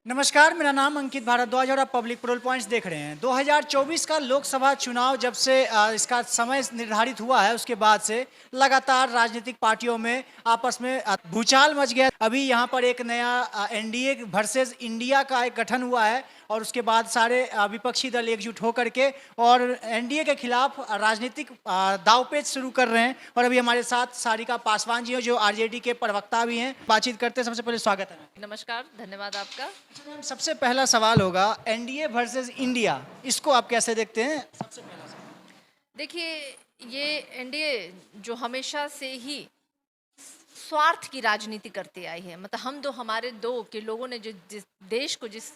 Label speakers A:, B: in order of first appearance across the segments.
A: नमस्कार, मेरा नाम अंकित भारद्वाज और आप पब्लिक पेट्रोल पॉइंट्स देख रहे हैं। 2024 का लोकसभा चुनाव जब से इसका समय निर्धारित हुआ है, उसके बाद से लगातार राजनीतिक पार्टियों में आपस में भूचाल मच गया। अभी यहाँ पर एक नया एनडीए वर्सेस इंडिया का एक गठन हुआ है और उसके बाद सारे विपक्षी दल एकजुट होकर के और एनडीए के खिलाफ राजनीतिक दांवपेच शुरू कर रहे हैं। और अभी हमारे साथ सारिका पासवान जी हैं, जो आरजेडी के प्रवक्ता भी हैं। बातचीत करते हैं, सबसे पहले स्वागत है।
B: नमस्कार, धन्यवाद आपका।
A: अच्छा मैम, सबसे पहला सवाल होगा एनडीए वर्सेस इंडिया, इसको आप कैसे देखते हैं? सबसे पहला सवाल।
B: देखिए, ये एनडीए जो हमेशा से ही स्वार्थ की राजनीति करते आई है। मतलब हम दो, हमारे दो के लोगों ने जो जिस देश को जिस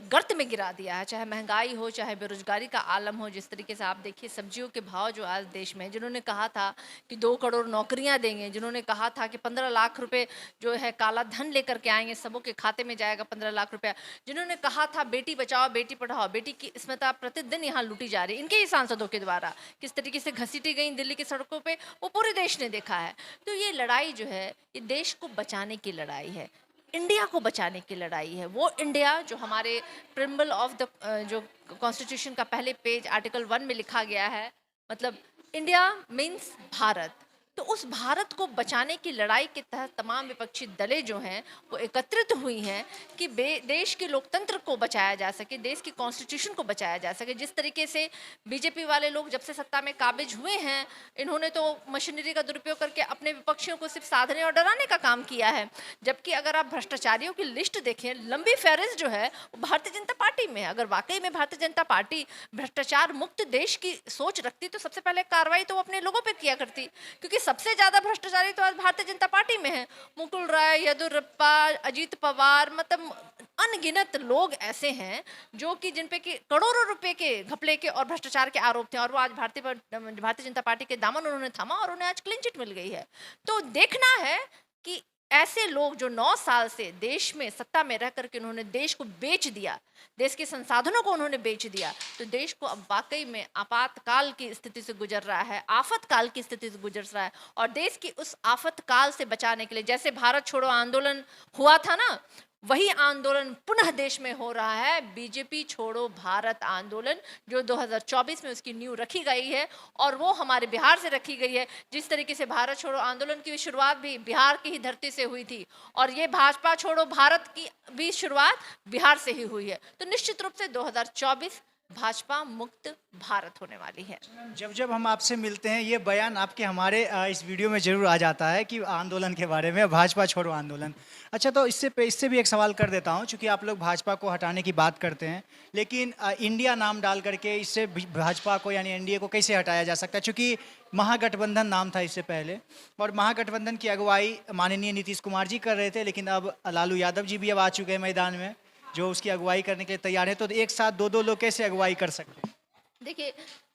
B: गर्त में गिरा दिया है, चाहे महंगाई हो, चाहे बेरोजगारी का आलम हो। जिस तरीके से आप देखिए सब्जियों के भाव जो आज देश में, जिन्होंने कहा था कि 2 करोड़ नौकरियां देंगे, जिन्होंने कहा था कि 15 लाख रुपए जो है काला धन लेकर के आएंगे, सबों के खाते में जाएगा 15 लाख रुपया, जिन्होंने कहा था बेटी बचाओ बेटी पढ़ाओ, बेटी की स्मृति प्रतिदिन यहाँ लूटी जा रही है इनके ही सांसदों के द्वारा, किस तरीके से घसीटी गई दिल्ली की सड़कों पर, वो पूरे देश ने देखा है। तो ये लड़ाई जो है, ये देश को बचाने की लड़ाई है, इंडिया को बचाने की लड़ाई है। वो इंडिया जो हमारे प्रिम्बल ऑफ द जो कॉन्स्टिट्यूशन का पहले पेज आर्टिकल 1 में लिखा गया है, मतलब इंडिया मीन्स भारत। तो उस भारत को बचाने की लड़ाई के तहत तमाम विपक्षी दलें जो हैं वो एकत्रित हुई हैं कि देश के लोकतंत्र को बचाया जा सके, देश की कॉन्स्टिट्यूशन को बचाया जा सके। जिस तरीके से बीजेपी वाले लोग जब से सत्ता में काबिज हुए हैं, इन्होंने तो मशीनरी का दुरुपयोग करके अपने विपक्षियों को सिर्फ साधने और डराने का काम किया है। जबकि अगर आप भ्रष्टाचारियों की लिस्ट देखें, लंबी फहरिस्त जो है वो भारतीय जनता पार्टी में है। अगर वाकई में भारतीय जनता पार्टी भ्रष्टाचार मुक्त देश की सोच रखती तो सबसे पहले कार्रवाई तो वो अपने लोगों पर किया करती, क्योंकि सबसे ज्यादा भ्रष्टाचारी तो आज भारतीय जनता पार्टी में है। मुकुल राय, येदियुरप्पा, अजीत पवार, मतलब अनगिनत लोग ऐसे हैं जो कि जिन पे कि करोड़ों रुपए के घपले के और भ्रष्टाचार के आरोप थे, और वो आज भारतीय जनता पार्टी के दामन उन्होंने थामा और उन्हें आज क्लीन चिट मिल गई है। तो देखना है कि ऐसे लोग जो 9 साल से देश में सत्ता में रह करके उन्होंने देश को बेच दिया, देश के संसाधनों को उन्होंने बेच दिया, तो देश को अब वाकई में आपातकाल की स्थिति से गुजर रहा है, आफतकाल की स्थिति से गुजर रहा है। और देश की उस आफतकाल से बचाने के लिए, जैसे भारत छोड़ो आंदोलन हुआ था ना, वही आंदोलन पुनः देश में हो रहा है, बीजेपी छोड़ो भारत आंदोलन, जो 2024 में उसकी नींव रखी गई है और वो हमारे बिहार से रखी गई है। जिस तरीके से भारत छोड़ो आंदोलन की शुरुआत भी बिहार की ही धरती से हुई थी और ये भाजपा छोड़ो भारत की भी शुरुआत बिहार से ही हुई है। तो निश्चित रूप से 2024 भाजपा मुक्त भारत होने वाली है।
A: जब जब हम आपसे मिलते हैं, ये बयान आपके हमारे इस वीडियो में जरूर आ जाता है कि आंदोलन के बारे में, भाजपा छोड़ो आंदोलन। अच्छा, तो इससे भी एक सवाल कर देता हूं, क्योंकि आप लोग भाजपा को हटाने की बात करते हैं, लेकिन इंडिया नाम डाल करके इससे भाजपा को यानी एनडीए को कैसे हटाया जा सकता है? चूँकि महागठबंधन नाम था इससे पहले, और महागठबंधन की अगुवाई माननीय नीतीश कुमार जी कर रहे थे, लेकिन अब लालू यादव जी भी अब आ चुके हैं मैदान में, जो उसकी अगुवाई करने के लिए तैयार है। तो एक साथ दो लोग कैसे अगुवाई कर सकते हैं?
B: देखिए,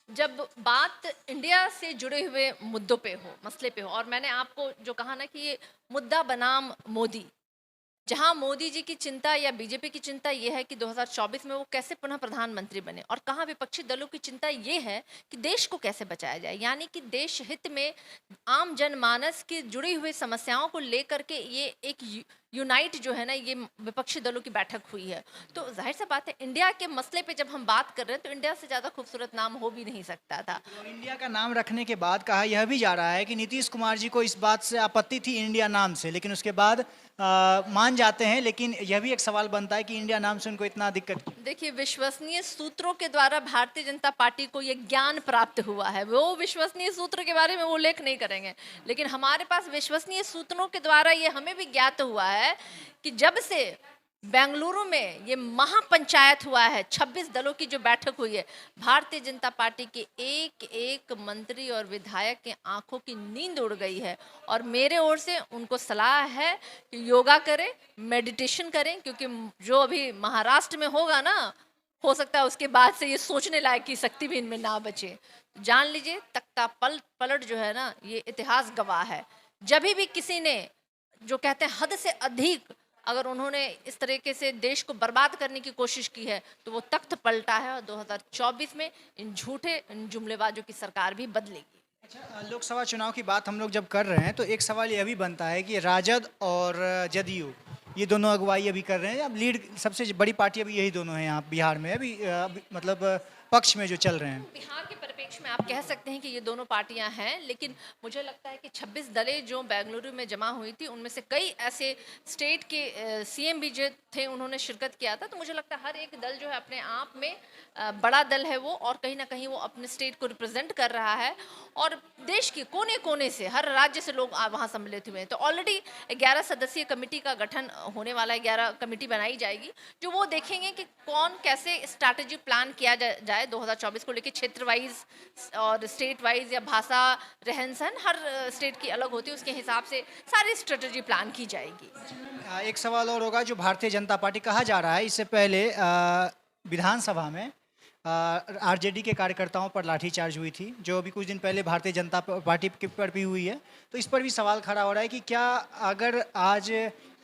B: जब बात इंडिया से जुड़े हुए मुद्दों पे हो, मसले पे हो, और मैंने आपको जो कहा ना कि ये मुद्दा बनाम मोदी, जहां मोदी जी की चिंता या बीजेपी की चिंता ये है कि 2024 में वो कैसे पुनः प्रधानमंत्री बने, और कहां विपक्षी दलों की चिंता ये है कि देश को कैसे बचाया जाए, यानी कि देश हित में आम जनमानस की जुड़ी हुई समस्याओं को लेकर के ये एक यूनाइट जो है ना, ये विपक्षी दलों की बैठक हुई है। तो जाहिर सी बात है, इंडिया के मसले पे जब हम बात कर रहे हैं तो इंडिया से ज्यादा खूबसूरत नाम हो भी नहीं सकता था।
A: तो इंडिया का नाम रखने के बाद कहा यह भी जा रहा है कि नीतीश कुमार जी को इस बात से आपत्ति थी इंडिया नाम से, लेकिन उसके बाद मान जाते हैं, लेकिन यह भी एक सवाल बनता है कि इंडिया नाम से उनको इतना दिक्कत क्यों?
B: देखिए, विश्वसनीय सूत्रों के द्वारा भारतीय जनता पार्टी को ये ज्ञान प्राप्त हुआ है। वो विश्वसनीय सूत्र के बारे में वो उल्लेख नहीं करेंगे, लेकिन हमारे पास विश्वसनीय सूत्रों के द्वारा ये हमें भी ज्ञात हुआ है कि जब से बेंगलुरु में ये महापंचायत हुआ है, 26 दलों की जो बैठक हुई है, भारतीय जनता पार्टी के एक एक मंत्री और विधायक के आंखों की नींद उड़ गई है। और मेरे ओर से उनको सलाह है कि योगा करें, मेडिटेशन करें, क्योंकि जो अभी महाराष्ट्र में होगा ना, हो सकता है उसके बाद से ये सोचने लायक की शक्ति भी इनमें ना बचे। जान लीजिए, तख्ता पलट जो है ना, ये इतिहास गवाह है। जब भी किसी ने जो कहते हैं हद से अधिक अगर उन्होंने इस तरीके से देश को बर्बाद करने की कोशिश की है, तो वो तख्त पलटा है और 2024 में इन झूठे इन जुमलेबाजों की सरकार भी बदलेगी।
A: अच्छा, लोकसभा चुनाव की बात हम लोग जब कर रहे हैं तो एक सवाल यह भी बनता है कि राजद और जदयू ये दोनों अगुवाई अभी कर रहे हैं। अब लीड सबसे बड़ी पार्टी अभी यही दोनों हैं यहाँ बिहार में अभी मतलब पक्ष में जो चल रहे हैं।
B: बिहार के परिप्रेक्ष्य में आप कह सकते हैं कि ये दोनों पार्टियां हैं, लेकिन मुझे लगता है कि 26 दलें जो बेंगलुरु में जमा हुई थी उनमें से कई ऐसे स्टेट के सीएम भी जो थे उन्होंने शिरकत किया था। तो मुझे लगता है हर एक दल जो है अपने आप में बड़ा दल है वो, और कहीं ना कहीं वो अपने स्टेट को रिप्रेजेंट कर रहा है, और देश के कोने कोने से हर राज्य से लोग वहाँ सम्मिलित हुए हैं। तो ऑलरेडी 11 सदस्यीय कमेटी का गठन होने वाला है, 11 कमेटी बनाई जाएगी जो वो देखेंगे कि कौन कैसे स्ट्रैटेजी प्लान किया जाए 2024 को लेकर, क्षेत्र वाइज और स्टेट वाइज, या भाषा रहन सहन हर स्टेट की अलग होती है, उसके हिसाब से सारी स्ट्रेटजी प्लान की जाएगी।
A: एक सवाल और होगा, जो भारतीय जनता पार्टी कहा जा रहा है इससे पहले विधानसभा में आरजेडी के कार्यकर्ताओं पर लाठीचार्ज हुई थी, जो अभी कुछ दिन पहले भारतीय जनता पार्टी के पर भी हुई है। तो इस पर भी सवाल खड़ा हो रहा है कि क्या अगर आज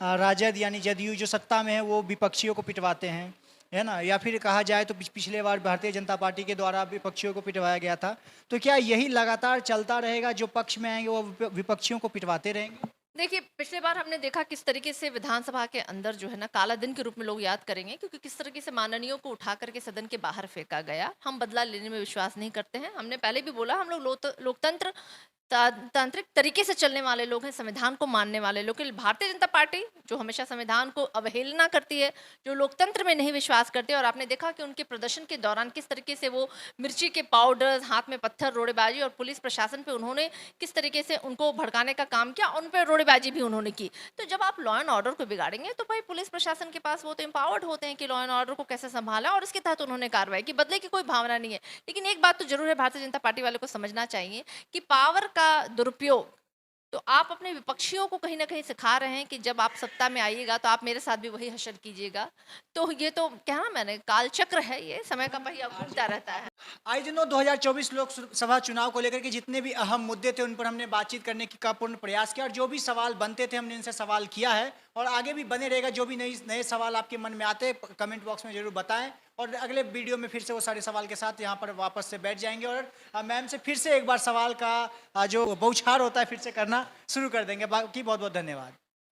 A: राजद यानी जदयू जो सत्ता में है वो विपक्षियों को पिटवाते हैं, है ना, या फिर कहा जाए तो पिछले बार भारतीय जनता पार्टी के द्वारा विपक्षियों को पिटवाया गया था, तो क्या यही लगातार चलता रहेगा, जो पक्ष में आएंगे वो विपक्षियों को पिटवाते रहेंगे?
B: देखिए, पिछले बार हमने देखा किस तरीके से विधानसभा के अंदर जो है ना काला दिन के रूप में लोग याद करेंगे, क्योंकि किस तरीके से माननीयों को उठा करके सदन के बाहर फेंका गया। हम बदला लेने में विश्वास नहीं करते हैं। हमने पहले भी बोला, हम लोग लोकतंत्र तांत्रिक तरीके से चलने वाले लोग हैं, संविधान को मानने वाले लोग। भारतीय जनता पार्टी जो हमेशा संविधान को अवहेलना करती है, जो लोकतंत्र में नहीं विश्वास करती है, और आपने देखा कि उनके प्रदर्शन के दौरान किस तरीके से वो मिर्ची के पाउडर, हाथ में पत्थर, रोड़ेबाजी, और पुलिस प्रशासन पे उन्होंने किस तरीके से उनको भड़काने का काम किया, उन पर रोड़ेबाजी भी उन्होंने की। तो जब आप लॉ एंड ऑर्डर को बिगाड़ेंगे तो भाई पुलिस प्रशासन के पास वो तो एम्पावर्ड होते हैं कि लॉ एंड ऑर्डर को कैसे संभाला, और इसके तहत उन्होंने कार्रवाई की। बदले की कोई भावना नहीं है। लेकिन एक बात तो जरूर है, भारतीय जनता पार्टी वाले को समझना चाहिए कि पावर का दुरुपयोग तो आप अपने विपक्षियों को कहीं ना कहीं सिखा रहे हैं कि जब आप सत्ता में आइएगा तो आप मेरे साथ भी वही हशर कीजिएगा। तो ये तो क्या मैंने कालचक्र है, ये समय का पहिया घूमता रहता है।
A: आई दिनों 2024 लोकसभा चुनाव को लेकर के जितने भी अहम मुद्दे थे उन पर हमने बातचीत करने की का पूर्ण प्रयास किया, और जो भी सवाल बनते थे हमने इनसे सवाल किया है, और आगे भी बने रहेगा। जो भी नए सवाल आपके मन में आते हैं कमेंट बॉक्स में जरूर बताएं, और अगले वीडियो में फिर से वो सारे सवाल के साथ यहाँ पर वापस से बैठ जाएंगे, और मैम से फिर से एक बार सवाल का जो बौछार होता है फिर से करना शुरू कर देंगे। बाकी बहुत बहुत धन्यवाद।